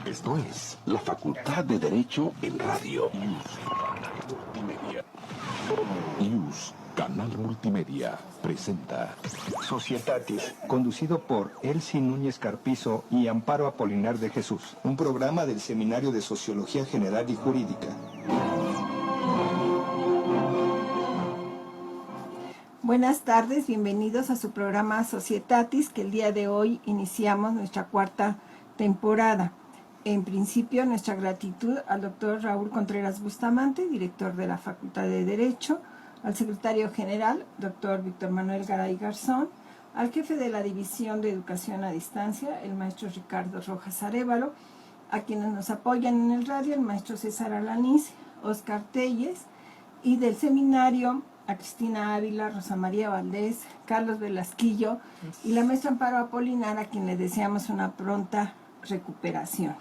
Esto es la Facultad de Derecho en Radio. IUS, Canal Multimedia, presenta Societatis, conducido por Elsie Núñez Carpizo y Amparo Apolinar de Jesús, un programa del Seminario de Sociología General y Jurídica. Buenas tardes, bienvenidos a su programa Societatis, que el día de hoy iniciamos nuestra cuarta temporada. En principio, nuestra gratitud al doctor Raúl Contreras Bustamante, director de la Facultad de Derecho, al secretario general, doctor Víctor Manuel Garay Garzón, al jefe de la División de Educación a Distancia, el maestro Ricardo Rojas Arévalo, a quienes nos apoyan en el radio, el maestro César Alanís, Oscar Telles, y del seminario a Cristina Ávila, Rosa María Valdés, Carlos Velasquillo y la maestra Amparo Apolinar, a quien le deseamos una pronta recuperación.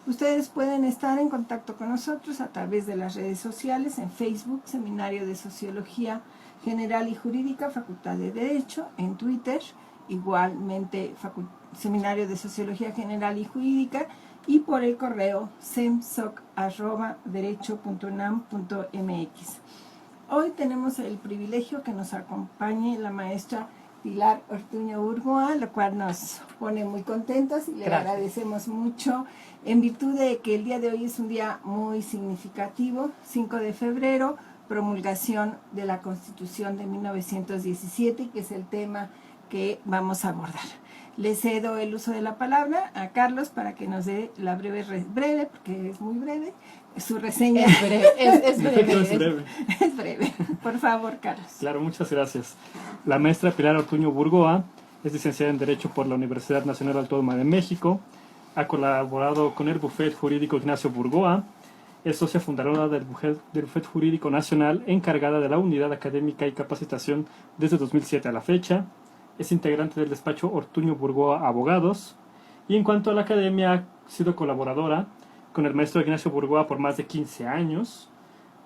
Ustedes pueden estar en contacto con nosotros a través de las redes sociales, en Facebook, Seminario de Sociología General y Jurídica, Facultad de Derecho, en Twitter, igualmente Seminario de Sociología General y Jurídica, y por el correo semsoc@derecho.unam.mx. Hoy tenemos el privilegio que nos acompañe la maestra Pilar Ortuño Burgoa, lo cual nos pone muy contentos y le agradecemos mucho en virtud de que el día de hoy es un día muy significativo, 5 de febrero, promulgación de la Constitución de 1917, que es el tema que vamos a abordar. Le cedo el uso de la palabra a Carlos para que nos dé la breve, porque es muy breve, su reseña. Es breve, es breve. Es breve. Por favor, Carlos. Claro, muchas gracias. La maestra Pilar Ortuño Burgoa es licenciada en Derecho por la Universidad Nacional Autónoma de México. Ha colaborado con el Bufet Jurídico Ignacio Burgoa. Es socia fundadora del Bufet Jurídico Nacional, encargada de la Unidad Académica y Capacitación desde 2007 a la fecha. Es integrante del despacho Ortuño Burgoa Abogados. Y en cuanto a la academia, ha sido colaboradora con el maestro Ignacio Burgoa por más de 15 años.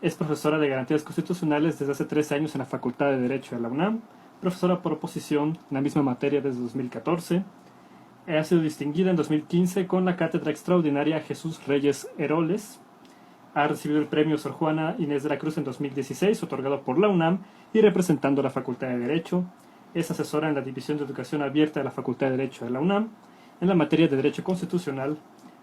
Es profesora de Garantías Constitucionales desde hace 13 años en la Facultad de Derecho de la UNAM, profesora por oposición en la misma materia desde 2014. Ha sido distinguida en 2015 con la Cátedra Extraordinaria Jesús Reyes Heroles. Ha recibido el premio Sor Juana Inés de la Cruz en 2016, otorgado por la UNAM y representando a la Facultad de Derecho. Es asesora en la División de Educación Abierta de la Facultad de Derecho de la UNAM, en la materia de Derecho Constitucional,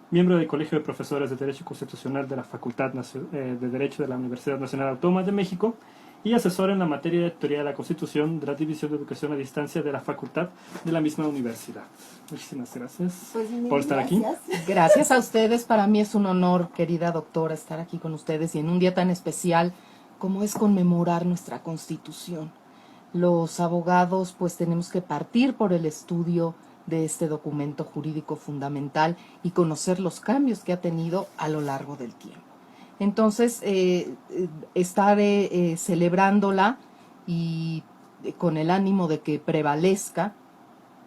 miembro del Colegio de Profesores de Derecho Constitucional de la Facultad de Derecho de la Universidad Nacional Autónoma de México y asesora en la materia de Teoría de la Constitución de la División de Educación a Distancia de la Facultad de la misma universidad. Muchísimas gracias por estar aquí. Gracias a ustedes, para mí es un honor, querida doctora, estar aquí con ustedes y en un día tan especial como es conmemorar nuestra Constitución. Los abogados pues tenemos que partir por el estudio de este documento jurídico fundamental y conocer los cambios que ha tenido a lo largo del tiempo. Entonces, estaré celebrándola y con el ánimo de que prevalezca,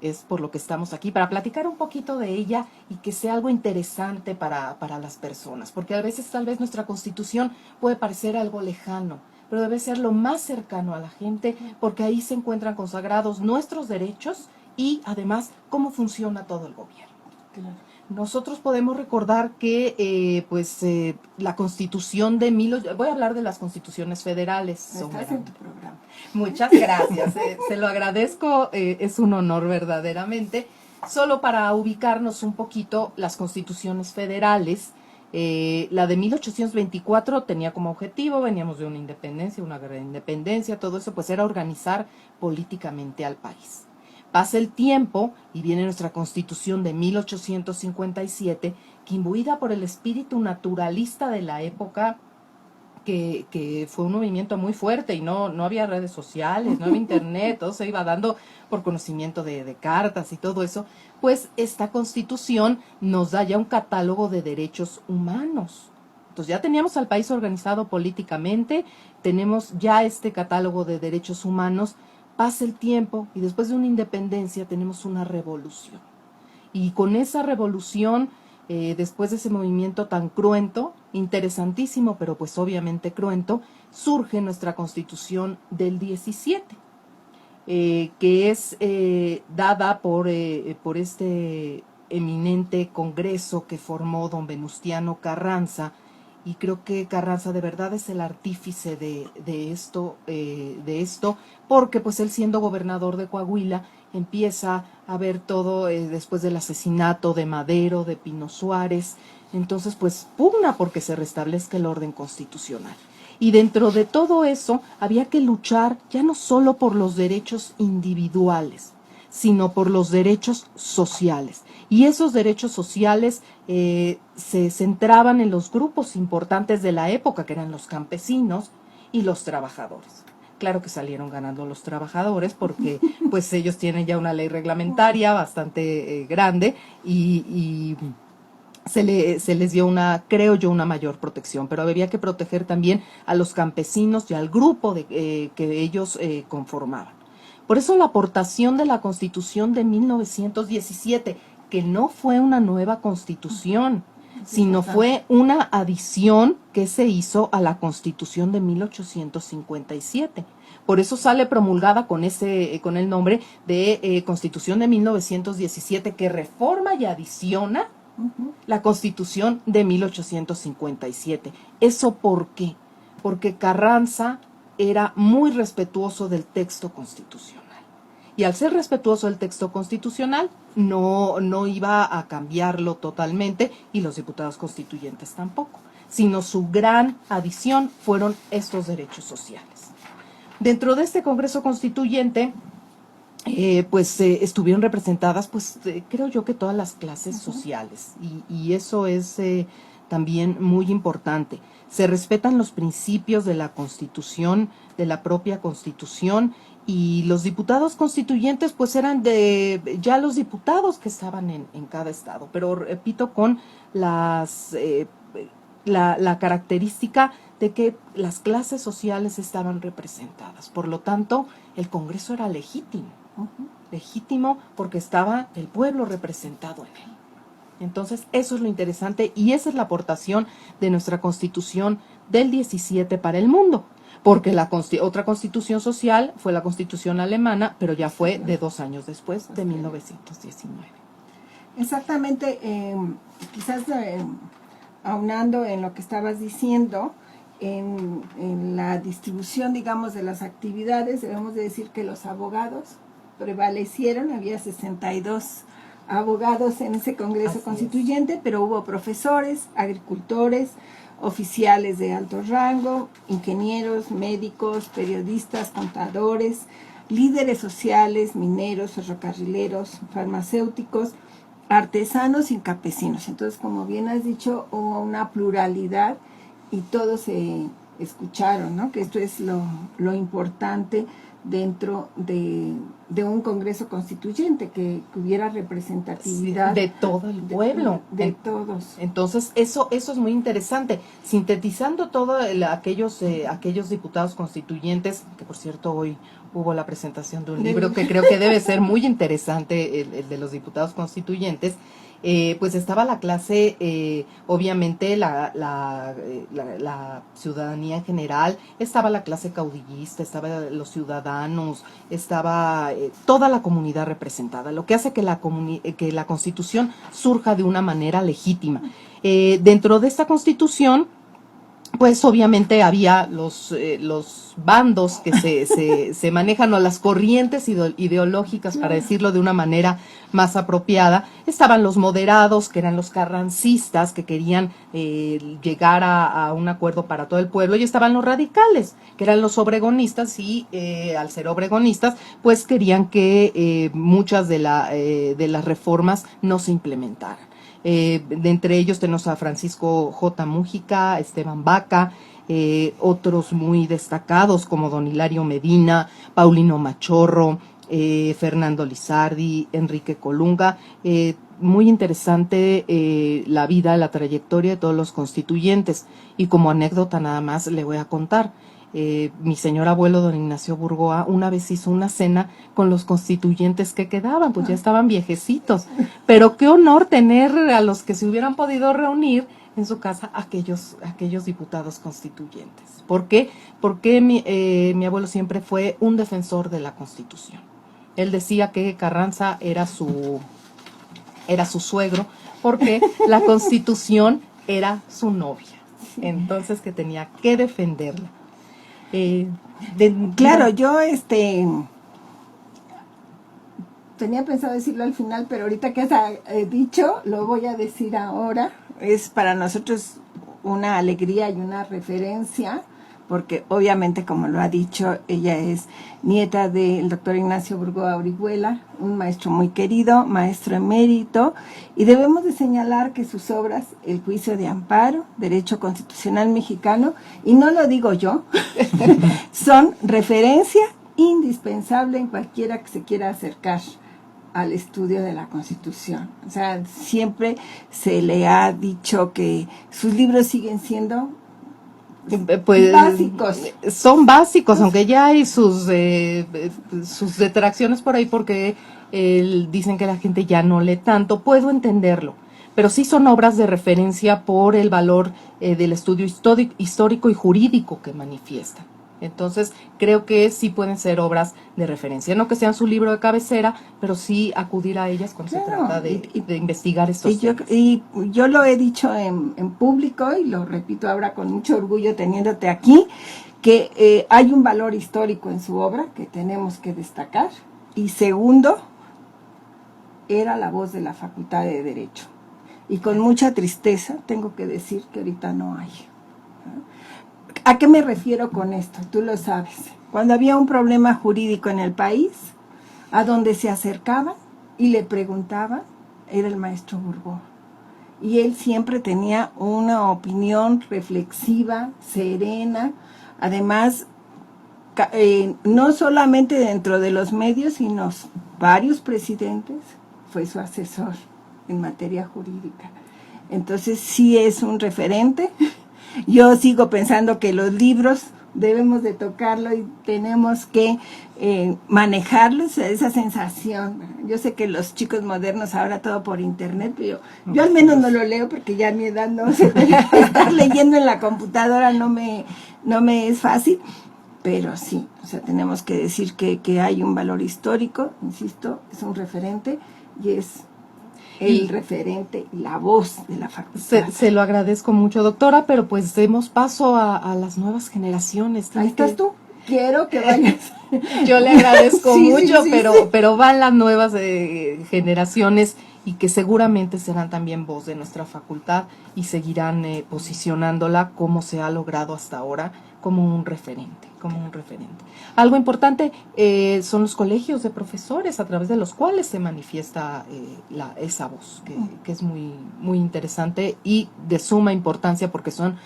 es por lo que estamos aquí, para platicar un poquito de ella y que sea algo interesante para las personas, porque a veces tal vez nuestra Constitución puede parecer algo lejano, pero debe ser lo más cercano a la gente, porque ahí se encuentran consagrados nuestros derechos y además cómo funciona todo el gobierno. Claro. Nosotros podemos recordar que la Constitución de voy a hablar de las constituciones federales. Estás en tu programa. Muchas gracias, se lo agradezco, es un honor verdaderamente. Solo para ubicarnos un poquito, las constituciones federales, la de 1824 tenía como objetivo, veníamos de una independencia, una guerra de independencia, todo eso pues era organizar políticamente al país. Pasa el tiempo y viene nuestra Constitución de 1857, que imbuida por el espíritu naturalista de la época, que fue un movimiento muy fuerte y no había redes sociales, no había internet, todo se iba dando por conocimiento de cartas y todo eso, pues esta Constitución nos da ya un catálogo de derechos humanos. Entonces ya teníamos al país organizado políticamente, tenemos ya este catálogo de derechos humanos, pasa el tiempo y después de una independencia tenemos una revolución. Y con esa revolución, después de ese movimiento tan cruento, interesantísimo, pero pues obviamente cruento, surge nuestra Constitución del 17, que es dada por este eminente congreso que formó don Venustiano Carranza, y creo que Carranza de verdad es el artífice de esto, porque pues él, siendo gobernador de Coahuila, empieza a ver todo después del asesinato de Madero, de Pino Suárez, entonces pues pugna porque se restablezca el orden constitucional. Y dentro de todo eso había que luchar ya no solo por los derechos individuales, sino por los derechos sociales. Y esos derechos sociales se centraban en los grupos importantes de la época, que eran los campesinos y los trabajadores. Claro que salieron ganando los trabajadores porque pues ellos tienen ya una ley reglamentaria bastante grande y se les dio creo yo, una mayor protección, pero había que proteger también a los campesinos y al grupo que ellos conformaban. Por eso la aportación de la Constitución de 1917, que no fue una nueva Constitución, sino fue una adición que se hizo a la Constitución de 1857. Por eso sale promulgada con el nombre de Constitución de 1917, que reforma y adiciona la Constitución de 1857. ¿Eso por qué? Porque Carranza era muy respetuoso del texto constitucional. Y al ser respetuoso del texto constitucional, no iba a cambiarlo totalmente, y los diputados constituyentes tampoco, sino su gran adición fueron estos derechos sociales. Dentro de este Congreso Constituyente, estuvieron representadas, creo yo que todas las clases sociales, y eso es también muy importante. Se respetan los principios de la Constitución, de la propia Constitución, y los diputados constituyentes pues eran ya los diputados que estaban en cada estado, pero repito, con la característica de que las clases sociales estaban representadas. Por lo tanto, el Congreso era legítimo, legítimo porque estaba el pueblo representado en él. Entonces, eso es lo interesante, y esa es la aportación de nuestra Constitución del 17 para el mundo. Porque la otra constitución social fue la Constitución alemana, pero ya fue de 2 años después, de 1919. Exactamente, quizás aunando en lo que estabas diciendo, en la distribución, digamos, de las actividades, debemos de decir que los abogados prevalecieron. Había 62 abogados en ese Congreso Constituyente, pero hubo profesores, agricultores, oficiales de alto rango, ingenieros, médicos, periodistas, contadores, líderes sociales, mineros, ferrocarrileros, farmacéuticos, artesanos y campesinos. Entonces, como bien has dicho, hubo una pluralidad y todos se escucharon, ¿no? Que esto es lo importante dentro de un Congreso Constituyente, que hubiera representatividad de todo el pueblo, de todos. Entonces eso es muy interesante, sintetizando todos aquellos diputados constituyentes, que por cierto hoy hubo la presentación de un libro que creo que debe ser muy interesante, el de los diputados constituyentes. Pues estaba la clase, obviamente la ciudadanía en general, estaba la clase caudillista, estaban los ciudadanos, estaba toda la comunidad representada, lo que hace que la Constitución surja de una manera legítima. Dentro de esta Constitución, pues obviamente había los bandos que se manejan, o las corrientes ideológicas, para decirlo de una manera más apropiada. Estaban los moderados, que eran los carrancistas, que querían llegar a un acuerdo para todo el pueblo, y estaban los radicales, que eran los obregonistas, y al ser obregonistas, pues querían que muchas de las reformas no se implementaran. De entre ellos tenemos a Francisco J. Mújica, Esteban Baca, otros muy destacados como don Hilario Medina, Paulino Machorro, Fernando Lizardi, Enrique Colunga. Muy interesante la vida, la trayectoria de todos los constituyentes. Y como anécdota nada más le voy a contar. Mi señor abuelo, don Ignacio Burgoa, una vez hizo una cena con los constituyentes que quedaban, pues ya estaban viejecitos. Pero qué honor tener a los que se hubieran podido reunir en su casa aquellos diputados constituyentes. ¿Por qué? Porque mi abuelo siempre fue un defensor de la Constitución. Él decía que Carranza era su suegro, porque la Constitución era su novia. Entonces que tenía que defenderla. Claro, yo tenía pensado decirlo al final, pero ahorita que has dicho, lo voy a decir ahora. Es para nosotros una alegría y una referencia, porque obviamente, como lo ha dicho, ella es nieta del doctor Ignacio Burgoa Orihuela, un maestro muy querido, maestro emérito, y debemos de señalar que sus obras, El Juicio de Amparo, Derecho Constitucional Mexicano, y no lo digo yo, son referencia indispensable en cualquiera que se quiera acercar al estudio de la Constitución. O sea, siempre se le ha dicho que sus libros siguen siendo pues, básicos. Son básicos, aunque ya hay sus detracciones por ahí porque dicen que la gente ya no lee tanto. Puedo entenderlo, pero sí son obras de referencia por el valor del estudio histórico y jurídico que manifiestan. Entonces, creo que sí pueden ser obras de referencia. No que sean su libro de cabecera, pero sí acudir a ellas cuando se trata de investigar estos temas. Y yo lo he dicho en público, y lo repito ahora con mucho orgullo teniéndote aquí, que hay un valor histórico en su obra que tenemos que destacar. Y segundo, era la voz de la Facultad de Derecho. Y con mucha tristeza tengo que decir que ahorita no hay. ¿A qué me refiero con esto? Tú lo sabes. Cuando había un problema jurídico en el país, a donde se acercaban y le preguntaban, era el maestro Burgoa. Y él siempre tenía una opinión reflexiva, serena, además, no solamente dentro de los medios, sino varios presidentes, fue su asesor en materia jurídica. Entonces, sí es un referente. Yo sigo pensando que los libros debemos de tocarlo y tenemos que manejarlos, esa sensación. Yo sé que los chicos modernos ahora todo por internet, pero yo al menos no lo leo porque ya a mi edad no sé, estar leyendo en la computadora no me es fácil, pero sí, o sea, tenemos que decir que hay un valor histórico, insisto, es un referente y es el referente, la voz de la facultad. Se lo agradezco mucho, doctora, pero pues demos paso a las nuevas generaciones. Ahí estás tú. Quiero que vayas. Yo le agradezco mucho, sí, pero van las nuevas generaciones y que seguramente serán también voz de nuestra facultad y seguirán posicionándola como se ha logrado hasta ahora como un referente. Algo importante son los colegios de profesores a través de los cuales se manifiesta esa voz, que es muy, muy interesante y de suma importancia porque son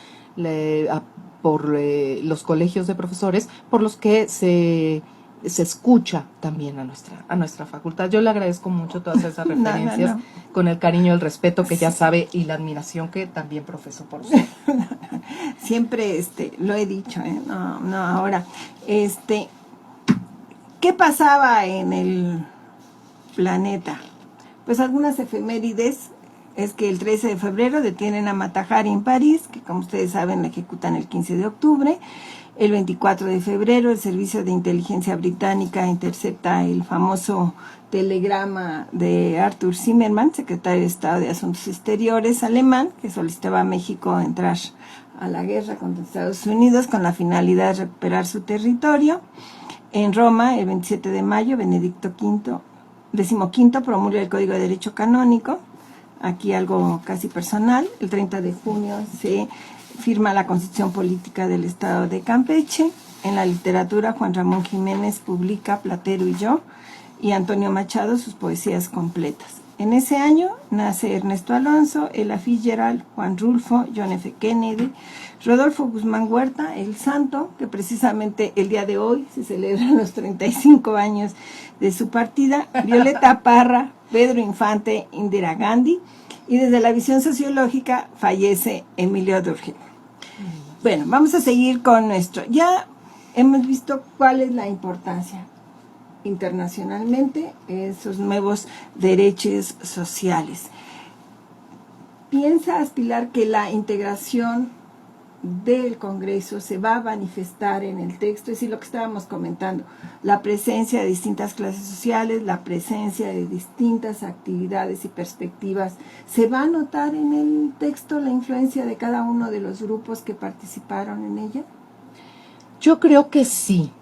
por los colegios de profesores por los que se escucha también a nuestra facultad. Yo le agradezco mucho todas esas referencias, con el cariño y el respeto que ya sabe y la admiración que también profeso por usted. Siempre lo he dicho, ahora, ¿qué pasaba en el planeta? Pues algunas efemérides. Es que el 13 de febrero detienen a Mata Hari en París, que como ustedes saben la ejecutan el 15 de octubre. El 24 de febrero el Servicio de Inteligencia Británica intercepta el famoso telegrama de Arthur Zimmermann, secretario de Estado de Asuntos Exteriores alemán, que solicitaba a México entrar a la guerra contra Estados Unidos con la finalidad de recuperar su territorio. En Roma, el 27 de mayo, Benedicto XV promulga el Código de Derecho Canónico. Aquí algo casi personal. El 30 de junio se firma la Constitución Política del Estado de Campeche. En la literatura, Juan Ramón Jiménez publica Platero y yo, y Antonio Machado sus poesías completas. En ese año nace Ernesto Alonso, Ella Fitzgerald, Juan Rulfo, John F. Kennedy, Rodolfo Guzmán Huerta, el santo, que precisamente el día de hoy se celebran los 35 años de su partida, Violeta Parra, Pedro Infante, Indira Gandhi, y desde la visión sociológica fallece Emilio Durkheim. Bueno, vamos a seguir con nuestro. Ya hemos visto cuál es la importancia internacionalmente esos nuevos derechos sociales. ¿Piensas, Pilar, que la integración del Congreso se va a manifestar en el texto? Es decir, lo que estábamos comentando, la presencia de distintas clases sociales, la presencia de distintas actividades y perspectivas, ¿se va a notar en el texto la influencia de cada uno de los grupos que participaron en ella? Yo creo que sí.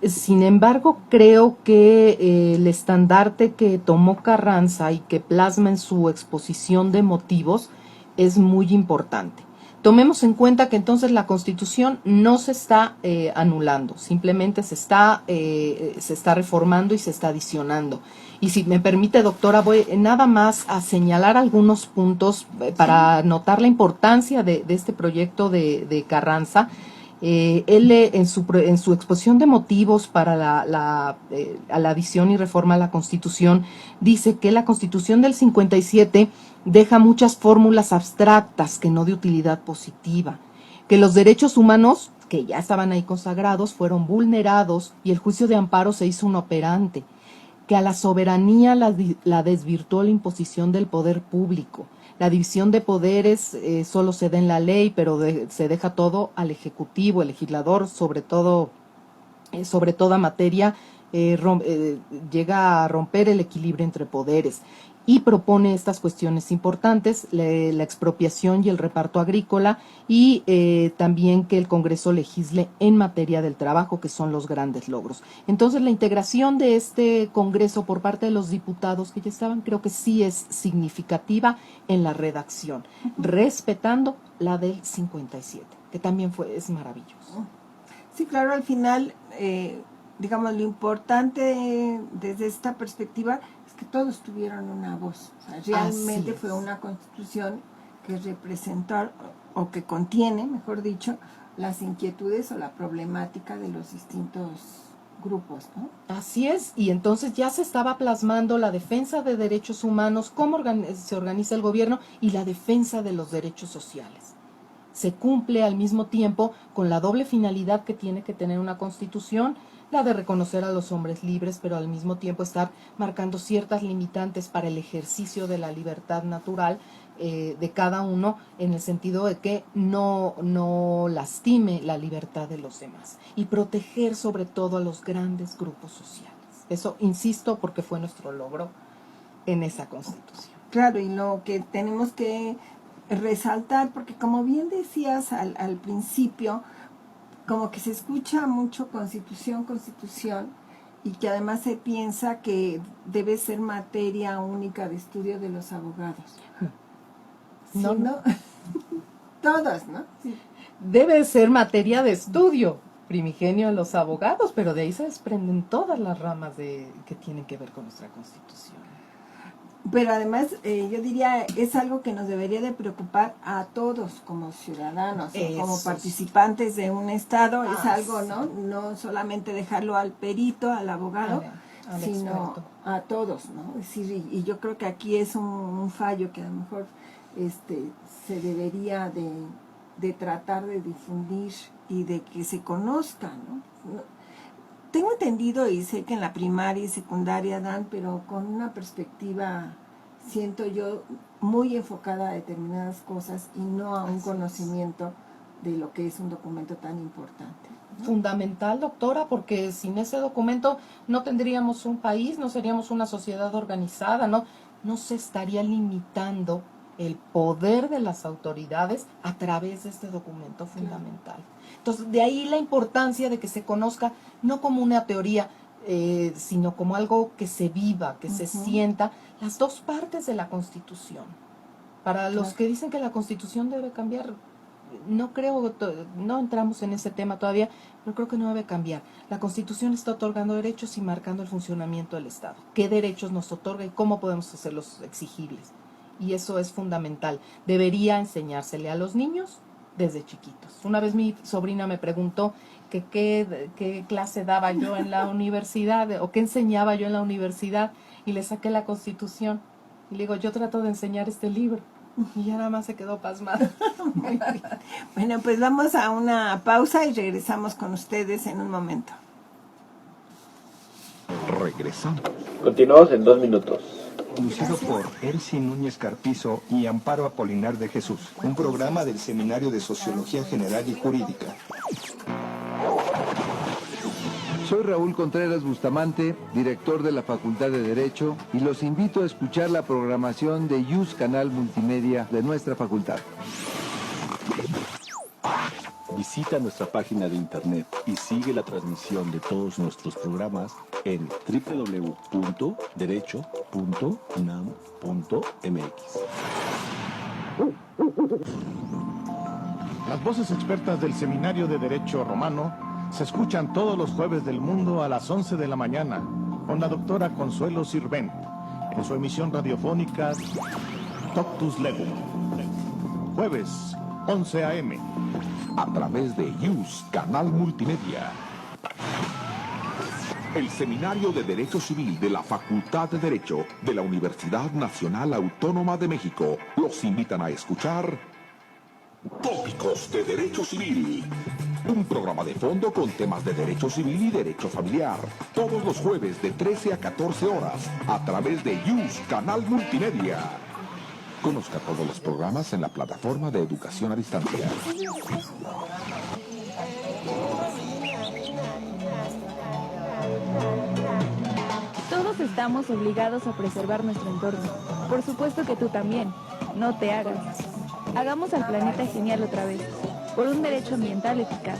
Sin embargo, creo que el estandarte que tomó Carranza y que plasma en su exposición de motivos es muy importante. Tomemos en cuenta que entonces la Constitución no se está anulando, simplemente se está reformando y se está adicionando. Y si me permite, doctora, voy nada más a señalar algunos puntos para notar la importancia de este proyecto de Carranza. Él en su exposición de motivos para a la adición y reforma a la Constitución dice que la Constitución del 57 deja muchas fórmulas abstractas que no de utilidad positiva, que los derechos humanos que ya estaban ahí consagrados fueron vulnerados y el juicio de amparo se hizo inoperante, que a la soberanía la desvirtuó la imposición del poder público. La división de poderes solo se da en la ley, pero se deja todo al Ejecutivo, el legislador, sobre toda materia, llega a romper el equilibrio entre poderes y propone estas cuestiones importantes, la expropiación y el reparto agrícola y también que el Congreso legisle en materia del trabajo, que son los grandes logros. Entonces, la integración de este Congreso por parte de los diputados que ya estaban, creo que sí es significativa en la redacción, respetando la del 57, que también es maravilloso. Sí, claro, al final, digamos, lo importante desde esta perspectiva es que todos tuvieron una voz. O sea, realmente fue una constitución que representó o que contiene, mejor dicho, las inquietudes o la problemática de los distintos grupos, ¿no? Así es, y entonces ya se estaba plasmando la defensa de derechos humanos, cómo se organiza el gobierno y la defensa de los derechos sociales. Se cumple al mismo tiempo con la doble finalidad que tiene que tener una constitución, la de reconocer a los hombres libres, pero al mismo tiempo estar marcando ciertas limitantes para el ejercicio de la libertad natural de cada uno, en el sentido de que no lastime la libertad de los demás y proteger sobre todo a los grandes grupos sociales. Eso, insisto, porque fue nuestro logro en esa Constitución. Claro, y lo que tenemos que resaltar, porque como bien decías al principio, como que se escucha mucho constitución, y que además se piensa que debe ser materia única de estudio de los abogados. No, ¿Sí, no? Todos, ¿no? Sí. Debe ser materia de estudio primigenio a los abogados, pero de ahí se desprenden todas las ramas que tienen que ver con nuestra Constitución. Pero además, yo diría, es algo que nos debería de preocupar a todos como ciudadanos, o como participantes de un Estado. Es algo, ¿no? No solamente dejarlo al perito, al abogado, sino experto, a todos, ¿no? Es decir, y yo creo que aquí es un fallo que a lo mejor se debería de tratar de difundir y de que se conozca, ¿no? Tengo entendido y sé que en la primaria y secundaria dan, pero con una perspectiva, siento yo, muy enfocada a determinadas cosas y no a un conocimiento de lo que es un documento tan importante, ¿no? Fundamental, doctora, porque sin ese documento no tendríamos un país, no seríamos una sociedad organizada, no se estaría limitando el poder de las autoridades a través de este documento fundamental. Entonces, de ahí la importancia de que se conozca no como una teoría, sino como algo que se viva, que se sienta, las dos partes de la Constitución. Para los que dicen que la Constitución debe cambiar, no entramos en ese tema todavía, pero creo que no debe cambiar. La Constitución está otorgando derechos y marcando el funcionamiento del Estado. ¿Qué derechos nos otorga y cómo podemos hacerlos exigibles? Y eso es fundamental. Debería enseñársele a los niños desde chiquitos. Una vez mi sobrina me preguntó que qué clase daba yo en la universidad o qué enseñaba yo en la universidad, y le saqué la Constitución y le digo, yo trato de enseñar este libro, y ya nada más se quedó pasmada. Bueno, pues vamos a una pausa y regresamos con ustedes en un momento. Regresamos. Continuamos en 2 minutos. Conducido por Elsie Núñez Carpizo y Amparo Apolinar de Jesús, un programa del Seminario de Sociología General y Jurídica. Soy Raúl Contreras Bustamante, director de la Facultad de Derecho, y los invito a escuchar la programación de YUS Canal Multimedia de nuestra facultad. Visita nuestra página de internet y sigue la transmisión de todos nuestros programas en www.derecho.unam.mx. Las voces expertas del Seminario de Derecho Romano se escuchan todos los jueves del mundo a las 11 de la mañana con la doctora Consuelo Sirvent en su emisión radiofónica Doctus Legum. Jueves, 11 a.m. A través de YUS Canal Multimedia. El Seminario de Derecho Civil de la Facultad de Derecho de la Universidad Nacional Autónoma de México los invitan a escuchar Tópicos de Derecho Civil. Un programa de fondo con temas de derecho civil y derecho familiar. Todos los jueves de 13 a 14 horas a través de YUS Canal Multimedia. Conozca todos los programas en la plataforma de educación a distancia. Todos estamos obligados a preservar nuestro entorno. Por supuesto que tú también. No te hagas. Hagamos al planeta genial otra vez, por un derecho ambiental eficaz.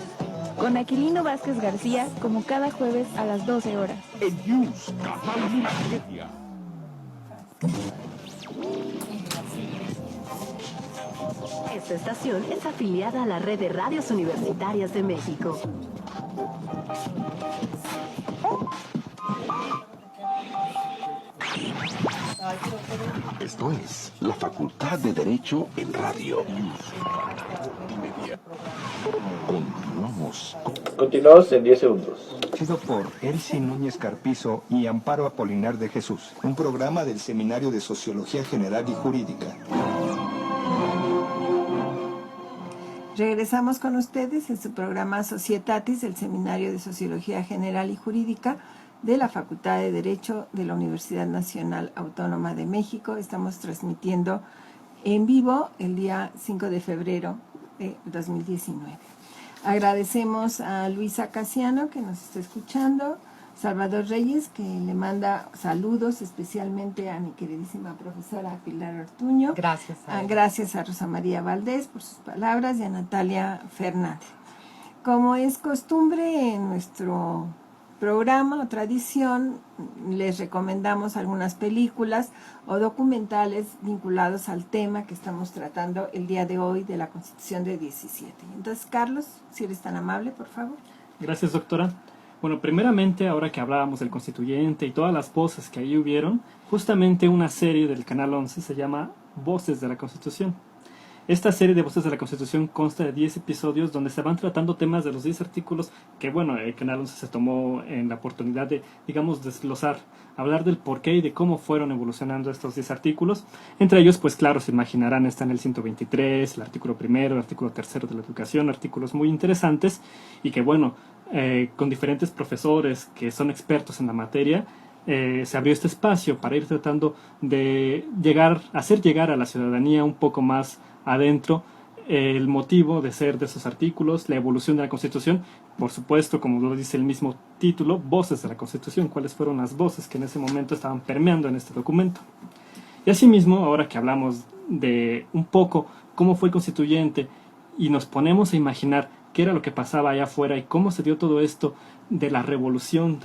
Con Aquilino Vázquez García, como cada jueves a las 12 horas. En YUS Canal Multimedia. Esta estación es afiliada a la Red de Radios Universitarias de México. Esto es la Facultad de Derecho en Radio. Continuamos. Continuamos en 10 segundos. Conducido por Elsie Núñez Carpizo y Amparo Apolinar de Jesús, un programa del Seminario de Sociología General y Jurídica. Regresamos con ustedes en su programa Societatis del Seminario de Sociología General y Jurídica de la Facultad de Derecho de la Universidad Nacional Autónoma de México. Estamos transmitiendo en vivo el día 5 de febrero de 2019. Agradecemos a Luisa Casiano, que nos está escuchando, Salvador Reyes, que le manda saludos especialmente a mi queridísima profesora Pilar Ortuño. Gracias Gracias a Rosa María Valdés por sus palabras y a Natalia Fernández. Como es costumbre en nuestro programa o tradición, les recomendamos algunas películas o documentales vinculados al tema que estamos tratando el día de hoy de la Constitución de 17. Entonces, Carlos, si eres tan amable, por favor. Gracias, doctora. Bueno, primeramente, ahora que hablábamos del constituyente y todas las voces que ahí hubieron, justamente una serie del Canal 11 se llama Voces de la Constitución. Esta serie de Voces de la Constitución consta de 10 episodios donde se van tratando temas de los 10 artículos que, bueno, el Canal 11 se tomó en la oportunidad de, digamos, desglosar, hablar del porqué y de cómo fueron evolucionando estos 10 artículos. Entre ellos, pues claro, se imaginarán, están el 123, el artículo primero, el artículo tercero de la educación, artículos muy interesantes y que, bueno, con diferentes profesores que son expertos en la materia, se abrió este espacio para ir tratando de hacer llegar a la ciudadanía un poco más adentro el motivo de ser de esos artículos, la evolución de la Constitución, por supuesto, como lo dice el mismo título, voces de la Constitución, cuáles fueron las voces que en ese momento estaban permeando en este documento. Y asimismo, ahora que hablamos de un poco cómo fue el constituyente y nos ponemos a imaginar qué era lo que pasaba allá afuera y cómo se dio todo esto de la revolución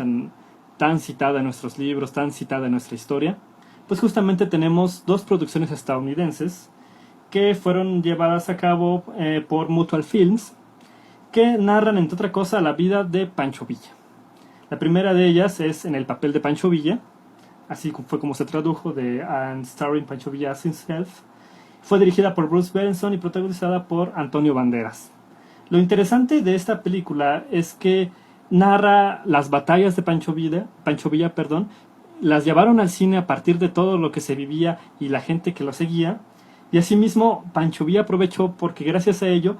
tan citada en nuestros libros, tan citada en nuestra historia, pues justamente tenemos dos producciones estadounidenses que fueron llevadas a cabo por Mutual Films, que narran, entre otra cosa, la vida de Pancho Villa. La primera de ellas es En el papel de Pancho Villa, así fue como se tradujo, de And Starring Pancho Villa as Himself. Fue dirigida por Bruce Benson y protagonizada por Antonio Banderas. Lo interesante de esta película es que narra las batallas de Pancho Villa, las llevaron al cine a partir de todo lo que se vivía y la gente que lo seguía, y asimismo Pancho Villa aprovechó porque gracias a ello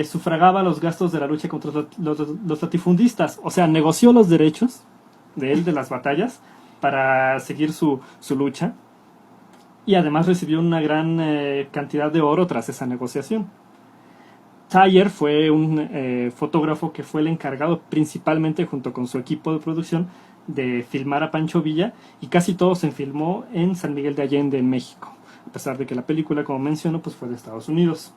sufragaba los gastos de la lucha contra los latifundistas, o sea, negoció los derechos de él de las batallas para seguir su lucha, y además recibió una gran cantidad de oro tras esa negociación. Thayer fue un fotógrafo que fue el encargado principalmente junto con su equipo de producción de filmar a Pancho Villa, y casi todo se filmó en San Miguel de Allende, en México, a pesar de que la película, como menciono, pues fue de Estados Unidos.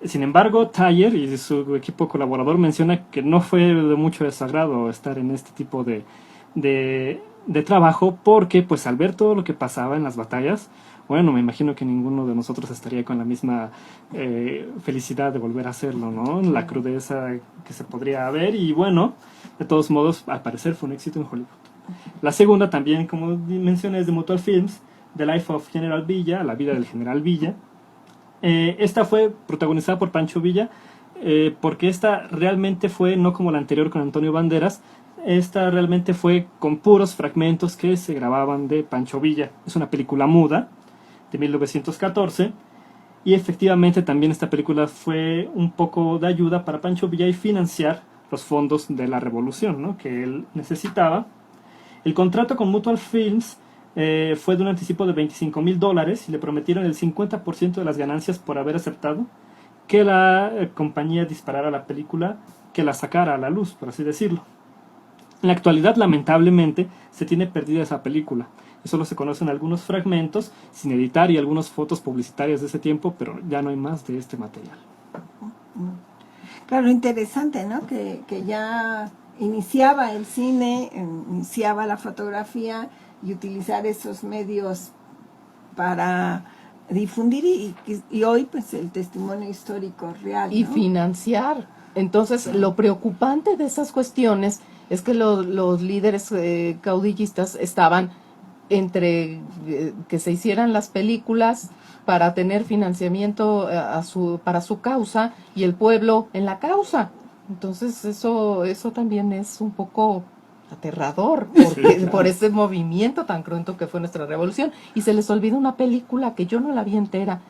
Sin embargo, Thayer y su equipo colaborador menciona que no fue de mucho desagrado estar en este tipo de trabajo, porque pues al ver todo lo que pasaba en las batallas, bueno, me imagino que ninguno de nosotros estaría con la misma felicidad de volver a hacerlo, ¿no? La crudeza que se podría haber, y bueno, de todos modos, al parecer fue un éxito en Hollywood. La segunda también, como mencioné, es de Mutual Films, The Life of General Villa, La vida del General Villa. Esta fue protagonizada por Pancho Villa, porque esta realmente fue, no como la anterior con Antonio Banderas, esta realmente fue con puros fragmentos que se grababan de Pancho Villa. Es una película muda de 1914, y efectivamente también esta película fue un poco de ayuda para Pancho Villa y financiar los fondos de la revolución, ¿no?, que él necesitaba. El contrato con Mutual Films fue de un anticipo de $25,000 y le prometieron el 50% de las ganancias por haber aceptado que la compañía disparara la película, que la sacara a la luz, por así decirlo. En la actualidad, lamentablemente, se tiene perdida esa película. Solo se conocen algunos fragmentos sin editar y algunas fotos publicitarias de ese tiempo, pero ya no hay más de este material. Claro, interesante, ¿no? Que ya iniciaba el cine, iniciaba la fotografía, y utilizar esos medios para difundir y hoy pues el testimonio histórico real, ¿no? Y financiar. Entonces, lo preocupante de esas cuestiones es que los líderes caudillistas estaban entre que se hicieran las películas para tener financiamiento para su causa, y el pueblo en la causa. Entonces eso también es un poco aterrador por ese movimiento tan cruento que fue nuestra revolución. Y se les olvida una película que yo no la vi entera,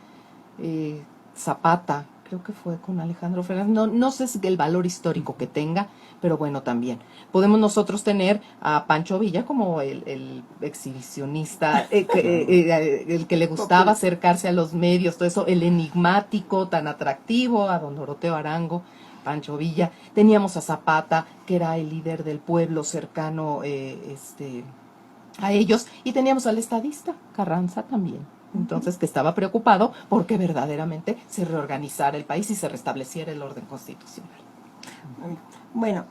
Zapata, creo que fue con Alejandro Fernández, no sé si el valor histórico que tenga, pero bueno, también podemos nosotros tener a Pancho Villa como el exhibicionista, el que le gustaba acercarse a los medios, todo eso, el enigmático tan atractivo, a don Doroteo Arango, Pancho Villa. Teníamos a Zapata, que era el líder del pueblo cercano a ellos, y teníamos al estadista Carranza también, entonces, que estaba preocupado porque verdaderamente se reorganizara el país y se restableciera el orden constitucional. Bueno,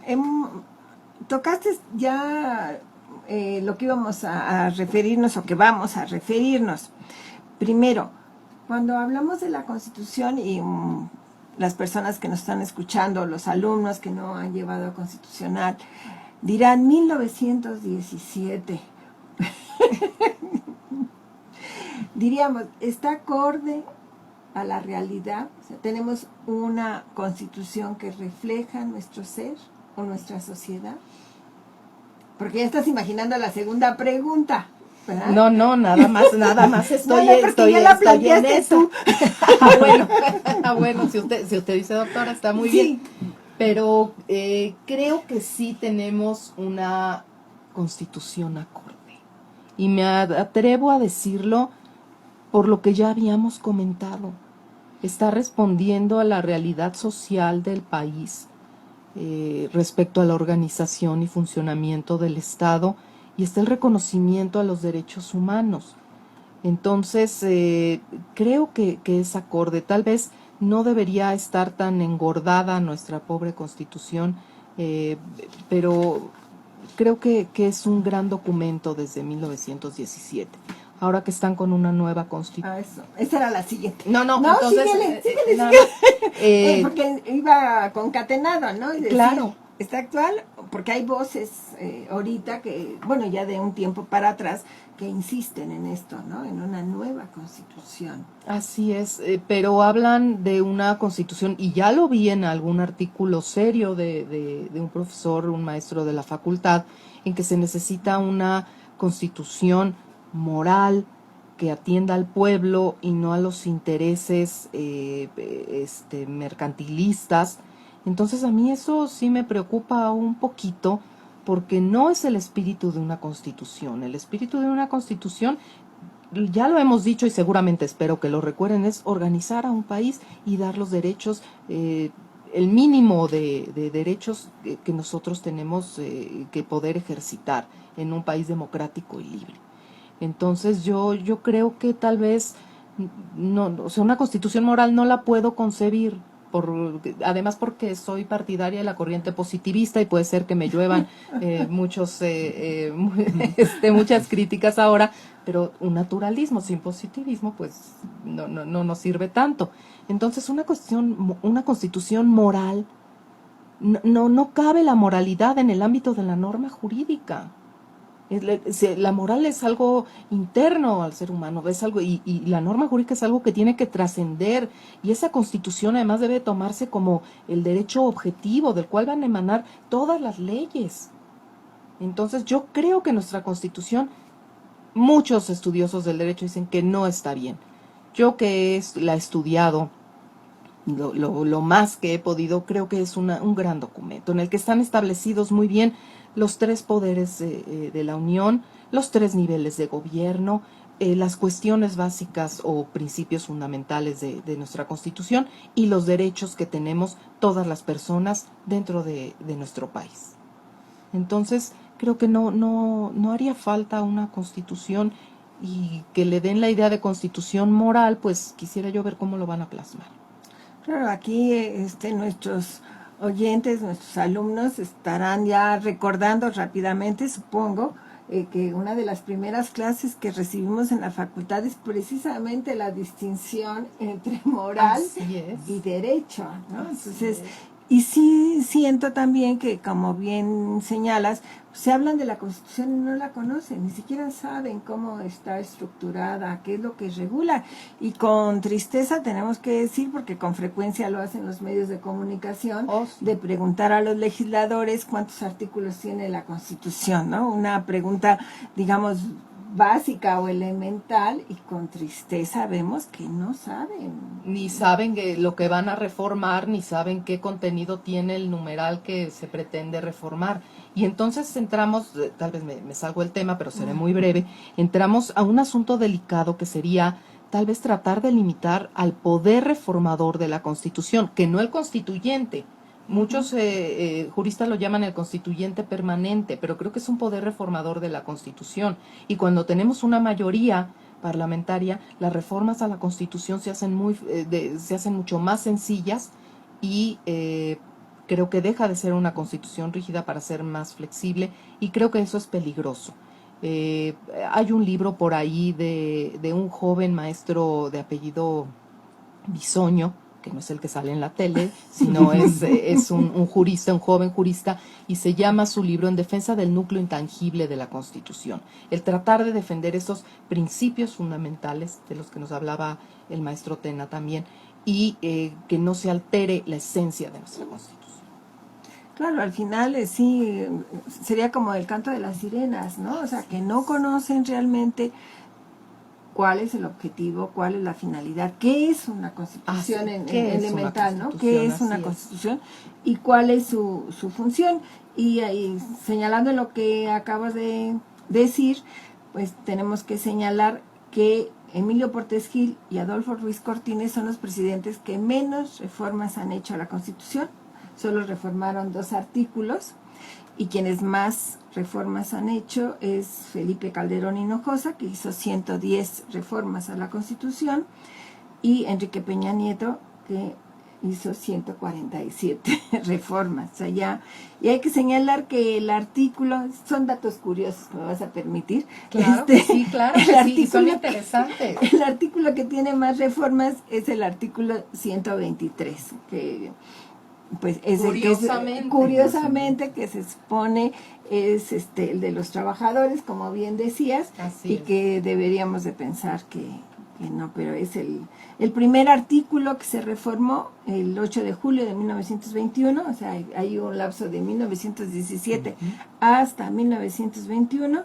tocaste ya lo que íbamos a referirnos, o que vamos a referirnos. Primero, cuando hablamos de la Constitución, y las personas que nos están escuchando, los alumnos que no han llevado a Constitucional, dirán 1917. Diríamos, ¿está acorde a la realidad? O sea, ¿tenemos una Constitución que refleja nuestro ser o nuestra sociedad? Porque ya estás imaginando la segunda pregunta, ¿verdad? No, nada más estoy en eso. Bueno, si usted dice, doctora, está muy bien. Pero creo que sí tenemos una Constitución acorde. Y me atrevo a decirlo por lo que ya habíamos comentado. Está respondiendo a la realidad social del país respecto a la organización y funcionamiento del Estado, y está el reconocimiento a los derechos humanos. Entonces, creo que es acorde. Tal vez no debería estar tan engordada nuestra pobre Constitución, pero creo que es un gran documento desde 1917. ahora que están con una nueva constitución. Eso. Esa era la siguiente. No, entonces... síguele. Porque iba concatenado, ¿no? Es decir, claro. Está actual, porque hay voces ahorita que, bueno, ya de un tiempo para atrás, que insisten en esto, ¿no? En una nueva constitución. Así es, pero hablan de una constitución, y ya lo vi en algún artículo serio de un profesor, un maestro de la facultad, en que se necesita una constitución moral que atienda al pueblo y no a los intereses mercantilistas. Entonces a mí eso sí me preocupa un poquito, porque no es el espíritu de una constitución. El espíritu de una constitución, ya lo hemos dicho y seguramente espero que lo recuerden, es organizar a un país y dar los derechos, el mínimo de derechos que nosotros tenemos que poder ejercitar en un país democrático y libre. Entonces yo creo que tal vez, no, o sea, una constitución moral no la puedo concebir, además porque soy partidaria de la corriente positivista y puede ser que me lluevan muchas críticas ahora, pero un naturalismo sin positivismo pues no nos sirve tanto. Entonces una constitución moral, no cabe la moralidad en el ámbito de la norma jurídica. La moral es algo interno al ser humano, es algo, y la norma jurídica es algo que tiene que trascender, y esa constitución además debe tomarse como el derecho objetivo del cual van a emanar todas las leyes. Entonces yo creo que nuestra constitución, muchos estudiosos del derecho dicen que no está bien. Yo que la he estudiado lo más que he podido, creo que es un gran documento en el que están establecidos muy bien los 3 poderes de la Unión, los 3 niveles de gobierno, las cuestiones básicas o principios fundamentales de nuestra Constitución y los derechos que tenemos todas las personas dentro de nuestro país. Entonces, creo que no haría falta una Constitución, y que le den la idea de constitución moral, pues quisiera yo ver cómo lo van a plasmar. Claro, aquí nuestros oyentes, nuestros alumnos estarán ya recordando rápidamente, supongo, que una de las primeras clases que recibimos en la facultad es precisamente la distinción entre moral y derecho, ¿no? Entonces, y sí siento también que, como bien señalas, se hablan de la Constitución y no la conocen, ni siquiera saben cómo está estructurada, qué es lo que regula. Y con tristeza tenemos que decir, porque con frecuencia lo hacen los medios de comunicación, de preguntar a los legisladores cuántos artículos tiene la Constitución, ¿no? Una pregunta, digamos, básica o elemental, y con tristeza vemos que no saben. Ni saben lo que van a reformar, ni saben qué contenido tiene el numeral que se pretende reformar. Y entonces entramos, tal vez me salgo el tema, pero seré muy breve, entramos a un asunto delicado que sería tal vez tratar de limitar al poder reformador de la Constitución, que no el constituyente. Muchos juristas lo llaman el constituyente permanente, pero creo que es un poder reformador de la Constitución. Y cuando tenemos una mayoría parlamentaria, las reformas a la Constitución se hacen mucho más sencillas, y creo que deja de ser una Constitución rígida para ser más flexible, y creo que eso es peligroso. Hay un libro por ahí de un joven maestro de apellido Bisoño, que no es el que sale en la tele, sino es un jurista, un joven jurista, y se llama su libro En defensa del núcleo intangible de la Constitución. El tratar de defender esos principios fundamentales de los que nos hablaba el maestro Tena también, y que no se altere la esencia de nuestra Constitución. Claro, al final sí, sería como el canto de las sirenas, ¿no? O sea, que no conocen realmente cuál es el objetivo, cuál es la finalidad, qué es una constitución elemental, ¿no? ¿Qué es una constitución y cuál es su función? Y ahí, señalando lo que acabas de decir, pues tenemos que señalar que Emilio Portes Gil y Adolfo Ruiz Cortines son los presidentes que menos reformas han hecho a la Constitución. Solo reformaron 2 artículos, y quienes más reformas han hecho es Felipe Calderón Hinojosa, que hizo 110 reformas a la Constitución, y Enrique Peña Nieto, que hizo 147 reformas. O sea, y hay que señalar que el artículo, son datos curiosos, me vas a permitir. Claro que sí, claro que sí, son interesantes. El artículo que tiene más reformas es el artículo 123, que pues es curiosamente que se expone es el de los trabajadores, como bien decías, Así y es. que deberíamos de pensar que no, pero es el primer artículo que se reformó el 8 de julio de 1921, o sea, hay un lapso de 1917 hasta 1921,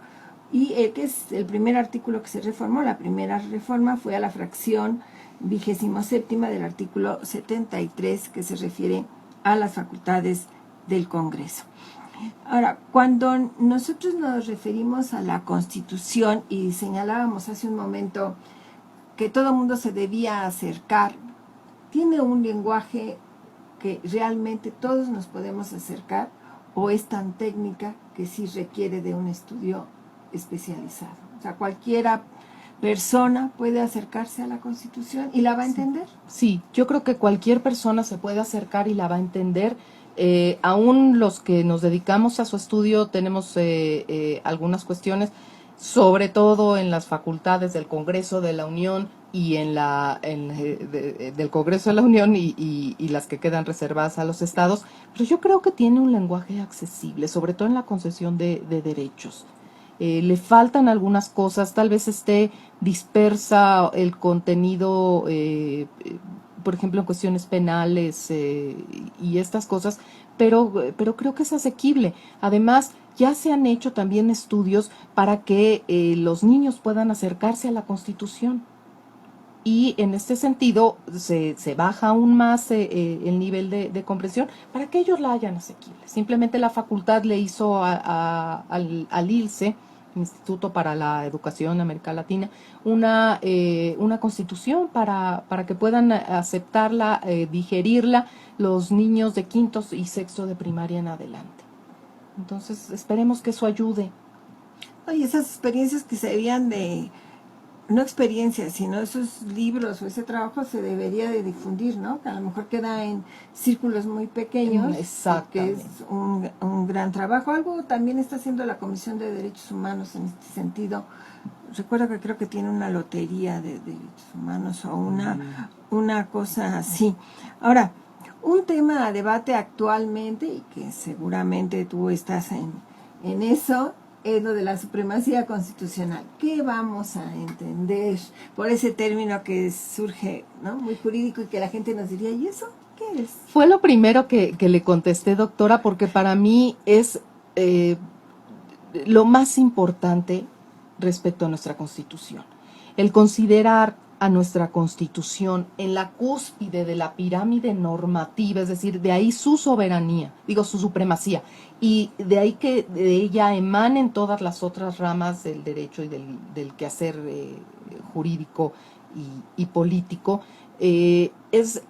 y que es el primer artículo que se reformó. La primera reforma fue a la fracción 27ª del artículo 73, que se refiere a las facultades del Congreso. Ahora, cuando nosotros nos referimos a la Constitución y señalábamos hace un momento que todo mundo se debía acercar, tiene un lenguaje que realmente todos nos podemos acercar, o es tan técnica que sí requiere de un estudio especializado. O sea, cualquiera persona puede acercarse a la Constitución y la va a entender. Sí, yo creo que cualquier persona se puede acercar y la va a entender. Aún los que nos dedicamos a su estudio tenemos algunas cuestiones, sobre todo en las facultades del Congreso de la Unión y del Congreso de la Unión y las que quedan reservadas a los estados, pero yo creo que tiene un lenguaje accesible, sobre todo en la concesión de derechos. Le faltan algunas cosas, tal vez esté dispersa el contenido, por ejemplo, en cuestiones penales y estas cosas, pero creo que es asequible. Además, ya se han hecho también estudios para que los niños puedan acercarse a la Constitución. Y en este sentido se baja aún más el nivel de comprensión para que ellos la hayan asequible. Simplemente la facultad le hizo al ILSE, Instituto para la Educación América Latina, una constitución para que puedan aceptarla, digerirla los niños de quinto y sexto de primaria en adelante. Entonces esperemos que eso ayude. Oye, esas experiencias que se debían de, no experiencias, sino esos libros o ese trabajo se debería de difundir, ¿no? Que a lo mejor queda en círculos muy pequeños, que es un gran trabajo. Algo también está haciendo la Comisión de Derechos Humanos en este sentido. Recuerdo que creo que tiene una lotería de derechos humanos o una cosa así. Ahora, un tema a debate actualmente, y que seguramente tú estás en eso, es lo de la supremacía constitucional. ¿Qué vamos a entender por ese término que surge, ¿no?, muy jurídico, y que la gente nos diría, ¿y eso qué es? Fue lo primero que le contesté, doctora, porque para mí es lo más importante respecto a nuestra Constitución. El considerar a nuestra Constitución en la cúspide de la pirámide normativa, es decir, de ahí su soberanía, su supremacía, y de ahí que de ella emanen todas las otras ramas del derecho y del quehacer jurídico y político, es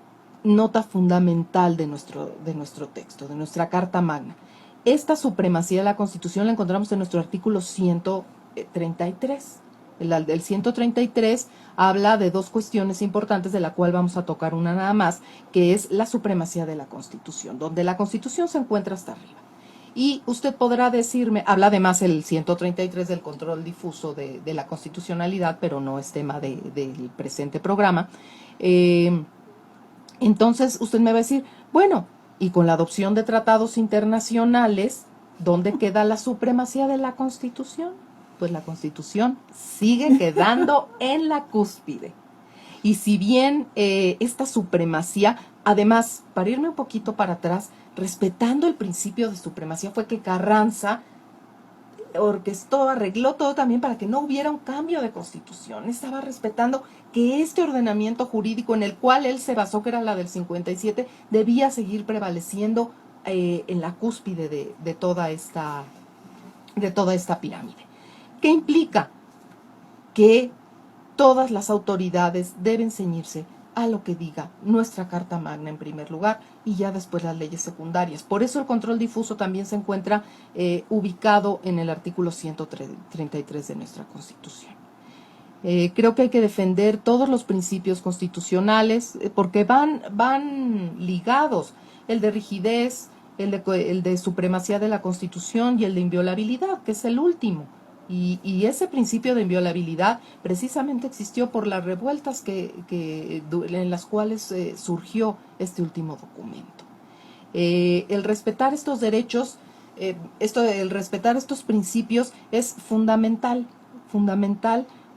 nota fundamental de nuestro texto, de nuestra Carta Magna. Esta supremacía de la Constitución la encontramos en nuestro artículo 133. El 133 habla de dos cuestiones importantes, de la cual vamos a tocar una nada más, que es la supremacía de la Constitución, donde la Constitución se encuentra hasta arriba. Y usted podrá decirme, habla además el 133 del control difuso de la constitucionalidad, pero no es tema del presente programa. Entonces usted me va a decir, bueno, y con la adopción de tratados internacionales, ¿dónde queda la supremacía de la Constitución? Pues la Constitución sigue quedando en la cúspide. Y si bien esta supremacía, además, para irme un poquito para atrás, respetando el principio de supremacía, fue que Carranza orquestó, arregló todo también para que no hubiera un cambio de Constitución. Estaba respetando que este ordenamiento jurídico en el cual él se basó, que era la del 57, debía seguir prevaleciendo en la cúspide de toda esta pirámide. ¿Qué implica? Que todas las autoridades deben ceñirse a lo que diga nuestra Carta Magna en primer lugar, y ya después las leyes secundarias. Por eso el control difuso también se encuentra ubicado en el artículo 133 de nuestra Constitución. Creo que hay que defender todos los principios constitucionales porque van ligados, el de rigidez, el de supremacía de la Constitución y el de inviolabilidad, que es el último. Y ese principio de inviolabilidad precisamente existió por las revueltas en las cuales surgió este último documento. El respetar estos derechos, el respetar estos principios es fundamental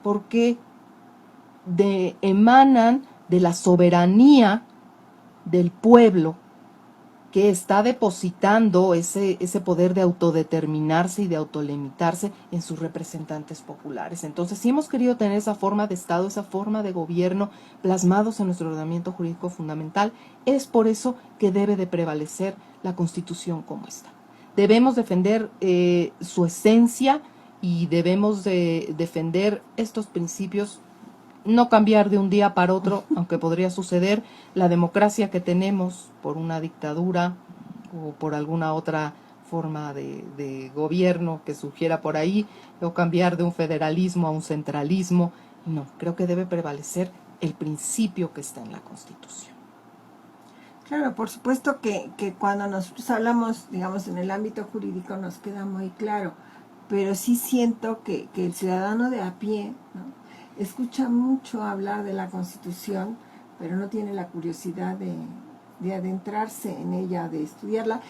porque emanan de la soberanía del pueblo que está depositando ese poder de autodeterminarse y de autolimitarse en sus representantes populares. Entonces, si hemos querido tener esa forma de Estado, esa forma de gobierno plasmados en nuestro ordenamiento jurídico fundamental, es por eso que debe de prevalecer la Constitución como está. Debemos defender su esencia y debemos de defender estos principios, no cambiar de un día para otro, aunque podría suceder. La democracia que tenemos por una dictadura o por alguna otra forma de gobierno que surgiera por ahí, o cambiar de un federalismo a un centralismo, no, creo que debe prevalecer el principio que está en la Constitución. Claro, por supuesto que cuando nosotros hablamos, digamos, en el ámbito jurídico nos queda muy claro, pero sí siento que el ciudadano de a pie, ¿no?, escucha mucho hablar de la Constitución, pero no tiene la curiosidad de adentrarse en ella, de estudiarla.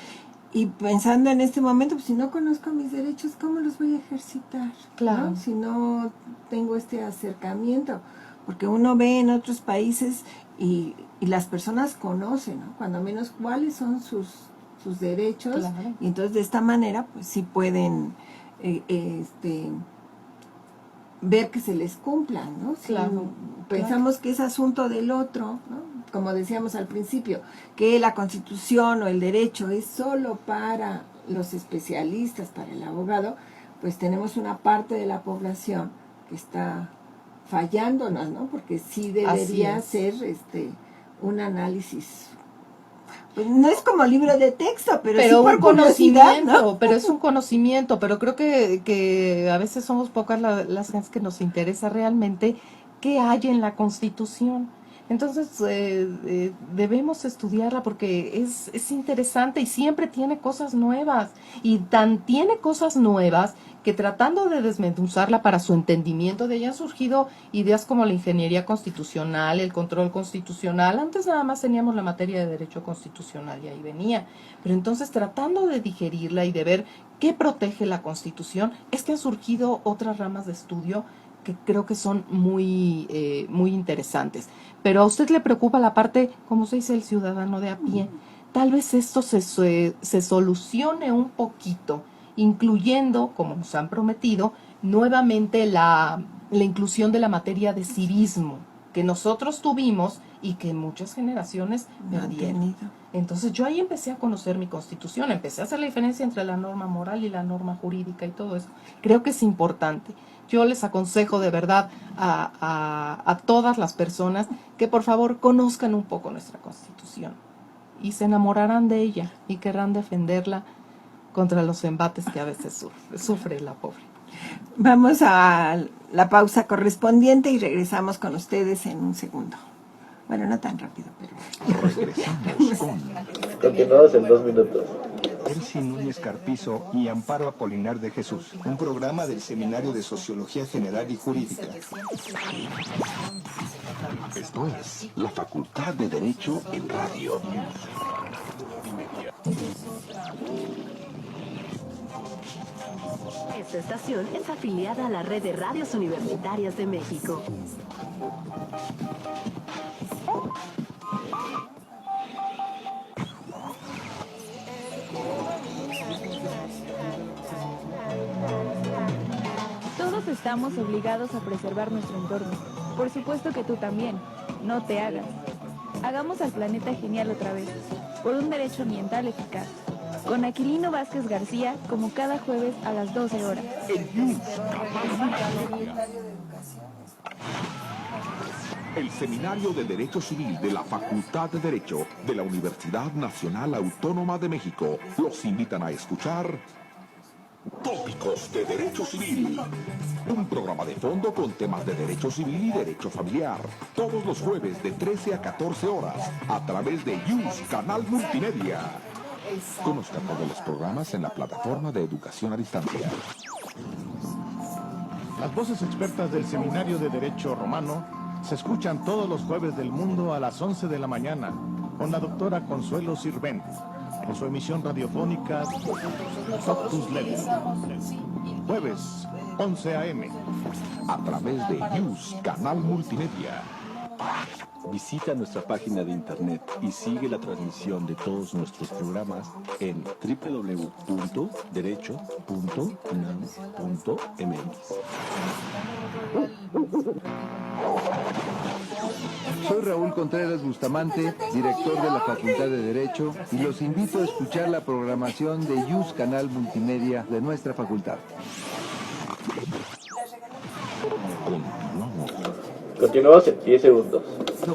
Y pensando en este momento, pues si no conozco mis derechos, ¿cómo los voy a ejercitar? Claro. ¿No? Si no tengo este acercamiento. Porque uno ve en otros países y las personas conocen, ¿no?, cuando menos cuáles son sus derechos. Claro. Y entonces de esta manera, pues sí pueden ver que se les cumplan, ¿no? Si claro, pensamos que es asunto del otro, ¿no?, como decíamos al principio, que la Constitución o el derecho es solo para los especialistas, para el abogado, pues tenemos una parte de la población que está fallándonos, ¿no? Porque sí debería ser un análisis. Pues no es como libro de texto, pero sí por curiosidad, ¿no? Pero es un conocimiento, pero creo que a veces somos pocas las gentes que nos interesa realmente qué hay en la Constitución. Entonces debemos estudiarla porque es interesante y siempre tiene cosas nuevas, y tiene cosas nuevas que, tratando de desmenuzarla para su entendimiento, de ahí han surgido ideas como la ingeniería constitucional, el control constitucional. Antes nada más teníamos la materia de derecho constitucional y ahí venía, pero entonces, tratando de digerirla y de ver qué protege la Constitución, es que han surgido otras ramas de estudio que creo que son muy interesantes. Pero a usted le preocupa la parte, como se dice, el ciudadano de a pie. Tal vez esto se solucione un poquito, incluyendo, como nos han prometido, nuevamente la inclusión de la materia de civismo, que nosotros tuvimos y que muchas generaciones perdieron. Entonces yo ahí empecé a conocer mi Constitución, empecé a hacer la diferencia entre la norma moral y la norma jurídica y todo eso. Creo que es importante. Yo les aconsejo de verdad a todas las personas que por favor conozcan un poco nuestra Constitución y se enamorarán de ella y querrán defenderla contra los embates que a veces sufre la pobre. Vamos a la pausa correspondiente y regresamos con ustedes en un segundo. Bueno, no tan rápido, pero... Regresamos con... Continuamos en 2 minutos. Elsie Núñez Carpizo y Amparo Apolinar de Jesús, un programa del Seminario de Sociología General y Jurídica. Esto es la Facultad de Derecho en Radio. Esta estación es afiliada a la Red de Radios Universitarias de México. Todos estamos obligados a preservar nuestro entorno. Por supuesto que tú también. No te hagas. Hagamos al planeta genial otra vez, por un derecho ambiental eficaz. Con Aquilino Vázquez García, como cada jueves a las 12 horas. El Seminario de Derecho Civil de la Facultad de Derecho de la Universidad Nacional Autónoma de México los invitan a escuchar Tópicos de Derecho Civil. Un programa de fondo con temas de derecho civil y derecho familiar. Todos los jueves de 13 a 14 horas a través de YUS Canal Multimedia. Conozca todos los programas en la plataforma de educación a distancia. Las voces expertas del Seminario de Derecho Romano se escuchan todos los jueves del mundo a las 11 de la mañana con la doctora Consuelo Sirvent en su emisión radiofónica Doctus Level. Jueves, 11 a.m. a través de YUS Canal Multimedia. Visita nuestra página de internet y sigue la transmisión de todos nuestros programas en www.derecho.unam.mx. Soy Raúl Contreras Bustamante, director de la Facultad de Derecho, y los invito a escuchar la programación de YUS Canal Multimedia de nuestra facultad. Continuamos en 10 segundos.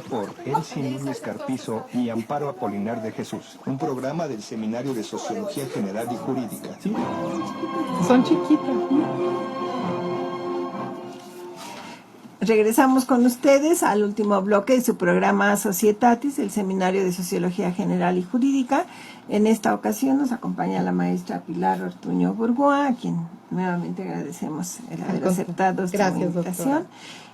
Por Elsie Núñez Carpizo y Amparo Apolinar de Jesús, un programa del Seminario de Sociología General y Jurídica. ¿Sí? Son chiquitas. Regresamos con ustedes al último bloque de su programa Societatis, el Seminario de Sociología General y Jurídica. En esta ocasión nos acompaña la maestra Pilar Ortuño Burgoa, a quien nuevamente agradecemos el haber aceptado esta invitación. Doctora.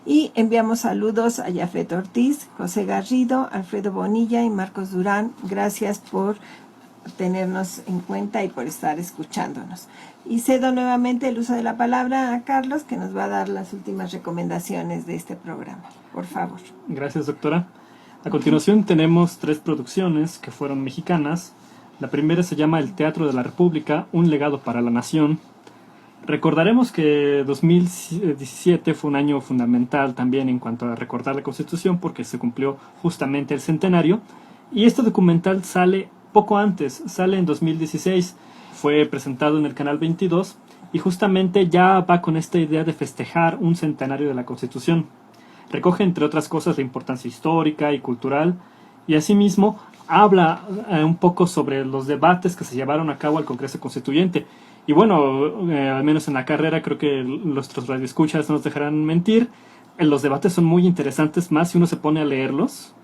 Y enviamos saludos a Yafet Ortiz, José Garrido, Alfredo Bonilla y Marcos Durán. Gracias por tenernos en cuenta y por estar escuchándonos. Y cedo nuevamente el uso de la palabra a Carlos, que nos va a dar las últimas recomendaciones de este programa. Por favor. Gracias, doctora. A continuación tenemos 3 producciones que fueron mexicanas. La primera se llama El Teatro de la República, un legado para la nación. Recordaremos que 2017 fue un año fundamental también en cuanto a recordar la Constitución, porque se cumplió justamente el centenario, y este documental sale poco antes, sale en 2016, fue presentado en el Canal 22 y justamente ya va con esta idea de festejar un centenario de la Constitución. Recoge, entre otras cosas, la importancia histórica y cultural, y asimismo habla un poco sobre los debates que se llevaron a cabo al Congreso Constituyente. Y bueno, al menos en la carrera, creo que nuestros radioescuchas no nos dejarán mentir, los debates son muy interesantes, más si uno se pone a leerlos.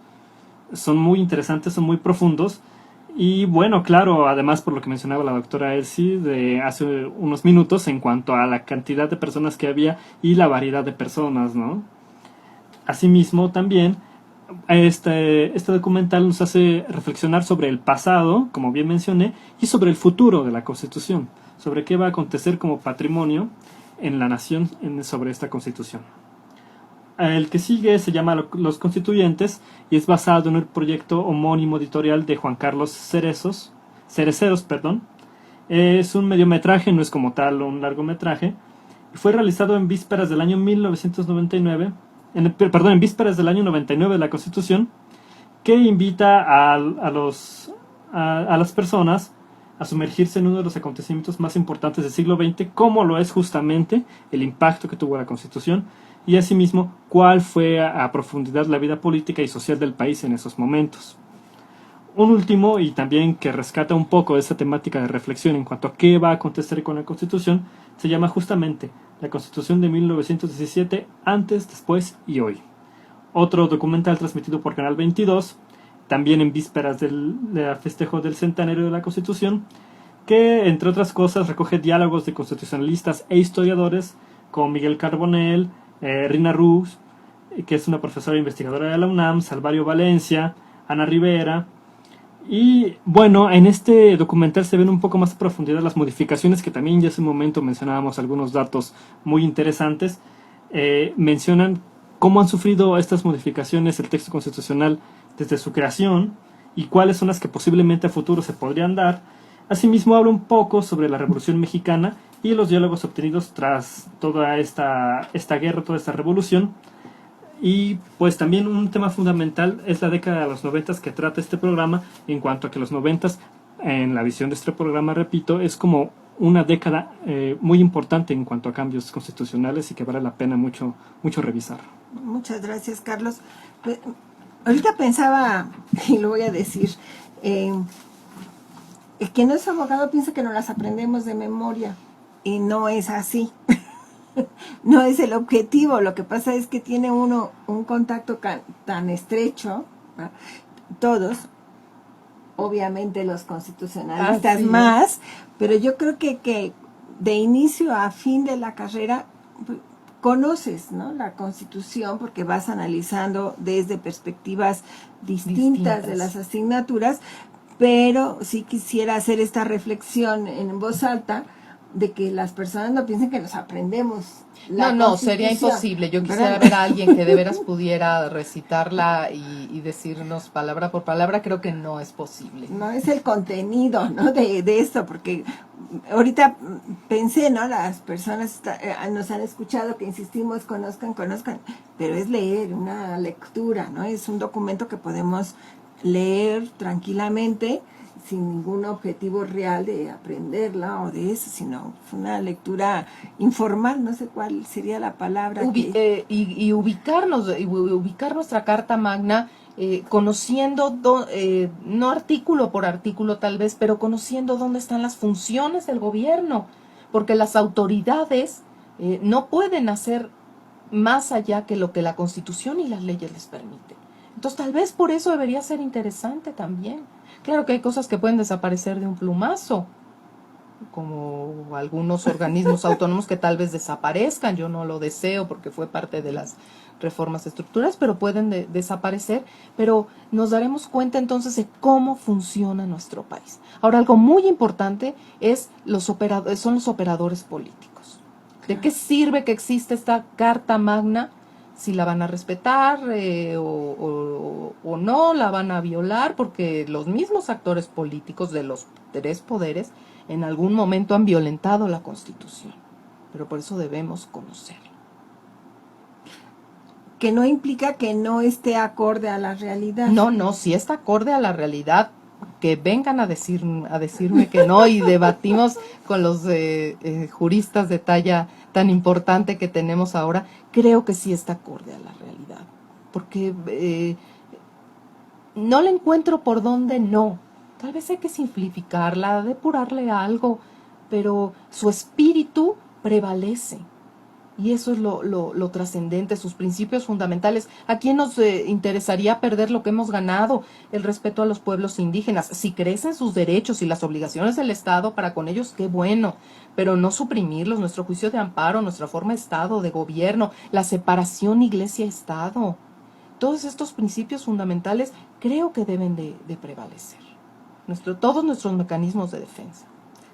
Son muy interesantes, son muy profundos. Y bueno, claro, además por lo que mencionaba la doctora Elsie de hace unos minutos en cuanto a la cantidad de personas que había y la variedad de personas, ¿no? Asimismo, también este documental nos hace reflexionar sobre el pasado, como bien mencioné, y sobre el futuro de la Constitución, sobre qué va a acontecer como patrimonio en la nación sobre esta Constitución. El que sigue se llama Los Constituyentes y es basado en el proyecto homónimo editorial de Juan Carlos Cereceros. Es un mediometraje, no es como tal un largometraje. Fue realizado en vísperas del año 1999, en vísperas del año 99 de la Constitución, que invita a las personas a sumergirse en uno de los acontecimientos más importantes del siglo XX, como lo es justamente el impacto que tuvo la Constitución, y asimismo cuál fue a profundidad la vida política y social del país en esos momentos. Un último, y también que rescata un poco de esta temática de reflexión en cuanto a qué va a acontecer con la Constitución, se llama justamente La Constitución de 1917, antes, después y hoy. Otro documental transmitido por Canal 22, también en vísperas del festejo del centenario de la Constitución, que entre otras cosas recoge diálogos de constitucionalistas e historiadores como Miguel Carbonell, Rina Ruz, que es una profesora investigadora de la UNAM, Salvario Valencia, Ana Rivera. Y bueno, en este documental se ven un poco más a profundidad las modificaciones que también ya hace un momento mencionábamos algunos datos muy interesantes. Mencionan cómo han sufrido estas modificaciones el texto constitucional desde su creación y cuáles son las que posiblemente a futuro se podrían dar. Asimismo habla un poco sobre la Revolución Mexicana y los diálogos obtenidos tras toda esta guerra, toda esta revolución. Y pues también un tema fundamental es la década de los 90 que trata este programa, en cuanto a que los 90, en la visión de este programa, repito, es como una década muy importante en cuanto a cambios constitucionales y que vale la pena mucho revisar. Muchas gracias, Carlos. Ahorita pensaba, y lo voy a decir, el que no es abogado piensa que no las aprendemos de memoria, y no es así. No es el objetivo, lo que pasa es que tiene uno un contacto tan estrecho, ¿no? Todos, obviamente los constitucionalistas más, pero yo creo que de inicio a fin de la carrera conoces, ¿no?, la Constitución, porque vas analizando desde perspectivas distintas de las asignaturas, pero sí quisiera hacer esta reflexión en voz alta de que las personas no piensen que nos aprendemos la No, sería imposible. Yo quisiera ver a alguien que de veras pudiera recitarla y decirnos palabra por palabra. Creo que no es posible. No es el contenido, ¿no?, de esto, porque ahorita pensé, ¿no?, las personas nos han escuchado que insistimos, conozcan, pero es leer, una lectura, ¿no? Es un documento que podemos leer tranquilamente, sin ningún objetivo real de aprenderla o de eso, sino una lectura informal, no sé cuál sería la palabra. Y ubicar nuestra Carta Magna, conociendo, no artículo por artículo tal vez, pero conociendo dónde están las funciones del gobierno, porque las autoridades no pueden hacer más allá que lo que la Constitución y las leyes les permiten. Entonces tal vez por eso debería ser interesante también. Claro que hay cosas que pueden desaparecer de un plumazo, como algunos organismos autónomos que tal vez desaparezcan. Yo no lo deseo porque fue parte de las reformas estructurales, pero pueden desaparecer. Pero nos daremos cuenta entonces de cómo funciona nuestro país. Ahora, algo muy importante son los operadores políticos. ¿De qué sirve que exista esta Carta Magna si la van a respetar o no, la van a violar? Porque los mismos actores políticos de los tres poderes en algún momento han violentado la Constitución, pero por eso debemos conocerla. Que no implica que no esté acorde a la realidad. No, si está acorde a la realidad, que vengan a decirme que no, y debatimos con los juristas de talla tan importante que tenemos ahora. Creo que sí está acorde a la realidad, porque no le encuentro por dónde no. Tal vez hay que simplificarla, depurarle algo, pero su espíritu prevalece. Y eso es lo trascendente, sus principios fundamentales. ¿A quién nos interesaría perder lo que hemos ganado? El respeto a los pueblos indígenas. Si crecen sus derechos y las obligaciones del Estado para con ellos, qué bueno, pero no suprimirlos, nuestro juicio de amparo, nuestra forma de Estado, de gobierno, la separación Iglesia-Estado. Todos estos principios fundamentales creo que deben de prevalecer. Todos nuestros mecanismos de defensa.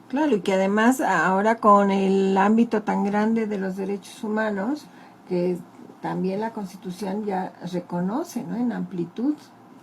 Claro, y que además ahora con el ámbito tan grande de los derechos humanos, que también la Constitución ya reconoce, ¿no?, en amplitud.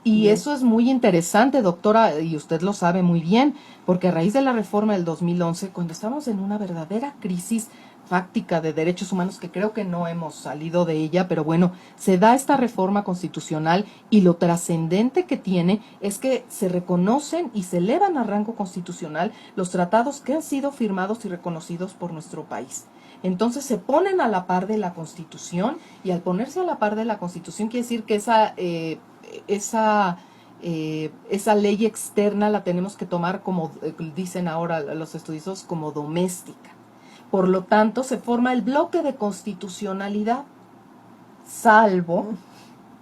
Y eso es muy interesante, doctora, y usted lo sabe muy bien, porque a raíz de la reforma del 2011, cuando estamos en una verdadera crisis fáctica de derechos humanos, que creo que no hemos salido de ella, pero bueno, se da esta reforma constitucional y lo trascendente que tiene es que se reconocen y se elevan a rango constitucional los tratados que han sido firmados y reconocidos por nuestro país. Entonces se ponen a la par de la Constitución, y al ponerse a la par de la Constitución quiere decir que esa ley externa la tenemos que tomar, como dicen ahora los estudiosos, como doméstica. Por lo tanto, se forma el bloque de constitucionalidad, salvo,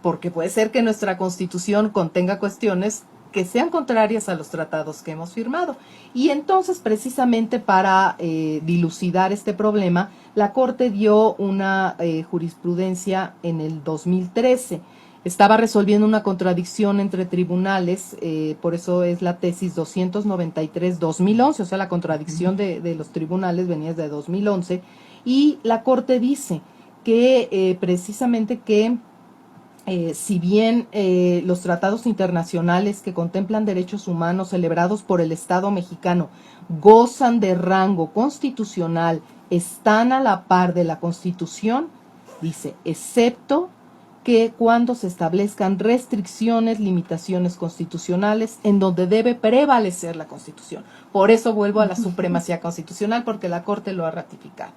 porque puede ser que nuestra Constitución contenga cuestiones que sean contrarias a los tratados que hemos firmado. Y entonces, precisamente para dilucidar este problema, la Corte dio una jurisprudencia en el 2013. Estaba resolviendo una contradicción entre tribunales, por eso es la tesis 293-2011, o sea, la contradicción de los tribunales venía de 2011, y la Corte dice que precisamente que si bien los tratados internacionales que contemplan derechos humanos celebrados por el Estado mexicano gozan de rango constitucional, están a la par de la Constitución, dice, excepto que cuando se establezcan restricciones, limitaciones constitucionales, en donde debe prevalecer la Constitución. Por eso vuelvo a la supremacía constitucional, porque la Corte lo ha ratificado.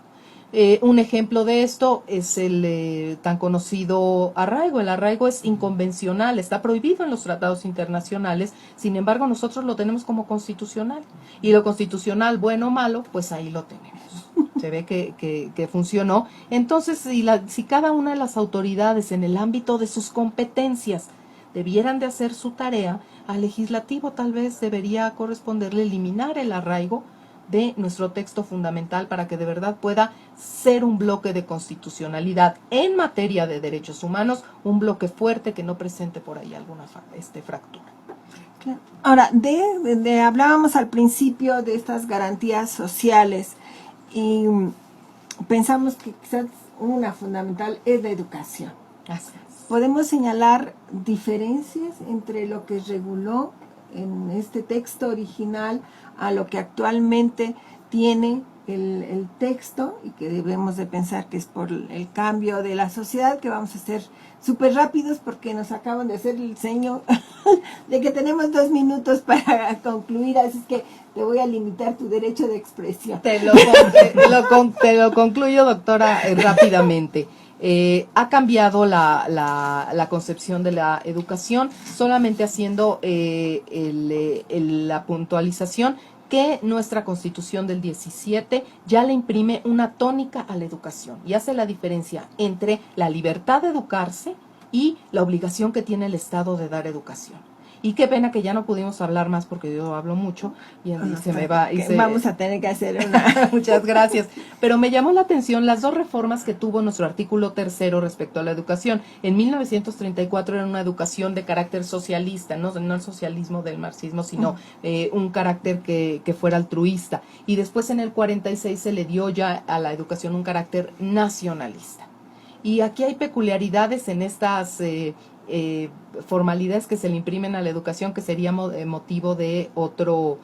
Un ejemplo de esto es el tan conocido arraigo. El arraigo es inconvencional, está prohibido en los tratados internacionales, sin embargo nosotros lo tenemos como constitucional. Y lo constitucional, bueno o malo, pues ahí lo tenemos. se ve que funcionó. Entonces, si cada una de las autoridades en el ámbito de sus competencias debieran de hacer su tarea, al legislativo tal vez debería corresponderle eliminar el arraigo de nuestro texto fundamental para que de verdad pueda ser un bloque de constitucionalidad en materia de derechos humanos, un bloque fuerte que no presente por ahí alguna fractura. Ahora, hablábamos al principio de estas garantías sociales y pensamos que quizás una fundamental es la educación. Así es. ¿Podemos señalar diferencias entre lo que reguló en este texto original a lo que actualmente tiene el texto y que debemos de pensar que es por el cambio de la sociedad, que vamos a ser súper rápidos porque nos acaban de hacer el seño de que tenemos 2 minutos para concluir, así es que te voy a limitar tu derecho de expresión. Te lo concluyo, doctora, rápidamente. Ha cambiado la concepción de la educación, solamente haciendo la puntualización que nuestra Constitución del 17 ya le imprime una tónica a la educación y hace la diferencia entre la libertad de educarse y la obligación que tiene el Estado de dar educación. Y qué pena que ya no pudimos hablar más porque yo hablo mucho y se me va. Vamos a tener que hacer una. Muchas gracias. Pero me llamó la atención las 2 reformas que tuvo nuestro artículo 3 respecto a la educación. En 1934 era una educación de carácter socialista, no el socialismo del marxismo, sino un carácter que fuera altruista. Y después en el 46 se le dio ya a la educación un carácter nacionalista. Y aquí hay peculiaridades en estas formalidades que se le imprimen a la educación que sería motivo de otro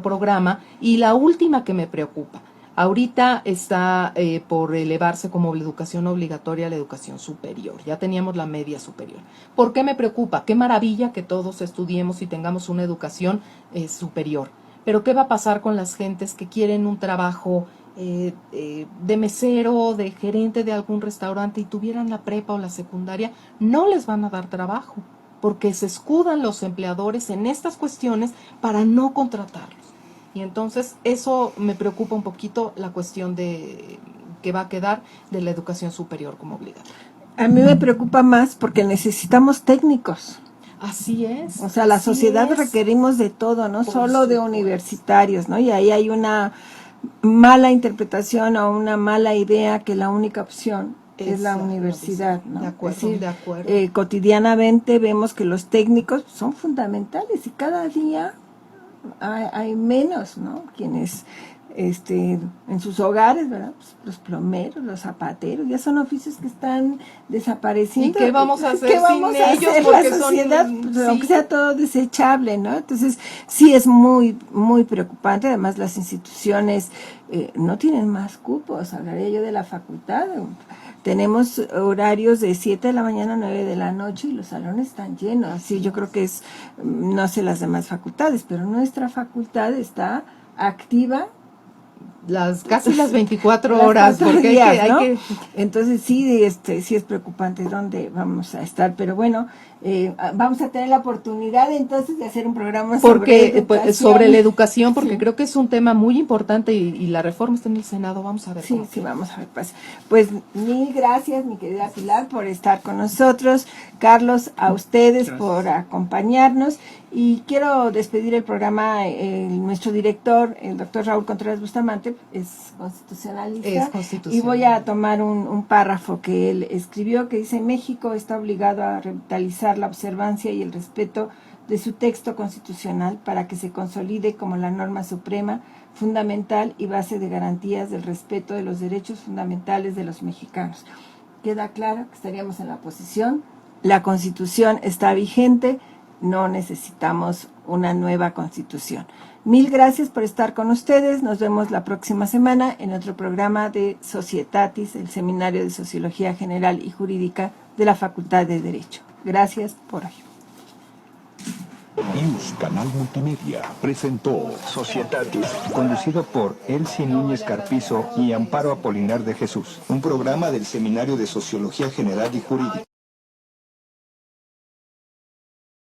programa. Y la última que me preocupa, ahorita está por elevarse como educación obligatoria a la educación superior. Ya teníamos la media superior. ¿Por qué me preocupa? Qué maravilla que todos estudiemos y tengamos una educación superior. Pero ¿qué va a pasar con las gentes que quieren un trabajo de mesero, de gerente de algún restaurante y tuvieran la prepa o la secundaria? No les van a dar trabajo porque se escudan los empleadores en estas cuestiones para no contratarlos. Y entonces eso me preocupa un poquito, la cuestión de que va a quedar de la educación superior como obligatoria. A mí me preocupa más porque necesitamos técnicos. Así es. O sea, la sociedad requerimos de todo, no solo de universitarios, ¿no? Y ahí hay una mala interpretación o una mala idea que la única opción es la universidad, ¿no? De acuerdo, es decir, de acuerdo. Cotidianamente vemos que los técnicos son fundamentales y cada día hay menos, ¿no? Quienes en sus hogares, ¿verdad? Pues los plomeros, los zapateros, ya son oficios que están desapareciendo. ¿Y qué vamos a hacer sin ellos? Porque la sociedad, aunque sea todo desechable, ¿no? Entonces, sí es muy, muy preocupante. Además, las instituciones no tienen más cupos. Hablaría yo de la facultad. Tenemos horarios de 7 de la mañana a 9 de la noche y los salones están llenos. Así yo creo que es, no sé las demás facultades, pero nuestra facultad está activa casi las 24 horas, porque días, hay que... Entonces sí es preocupante dónde vamos a estar, pero bueno, vamos a tener la oportunidad entonces de hacer un programa sobre la educación, porque creo que es un tema muy importante y la reforma está en el Senado. Vamos a ver. Sí, vamos a ver. Pues mil gracias, mi querida Pilar, por estar con nosotros. Carlos, a ustedes por acompañarnos. Y quiero despedir el programa, nuestro director, el doctor Raúl Contreras Bustamante, es constitucionalista. Y voy a tomar un párrafo que él escribió que dice: México está obligado a revitalizar la observancia y el respeto de su texto constitucional para que se consolide como la norma suprema, fundamental y base de garantías del respeto de los derechos fundamentales de los mexicanos. Queda claro que estaríamos en la posición, la Constitución está vigente, no necesitamos una nueva Constitución. Mil gracias por estar con ustedes. Nos vemos la próxima semana en otro programa de Societatis, el Seminario de Sociología General y Jurídica de la Facultad de Derecho. Gracias por hoy. Yus Canal Multimedia presentó Societatis, conducido por Elsie Núñez Carpizo y Amparo Apolinar de Jesús, un programa del Seminario de Sociología General y Jurídica.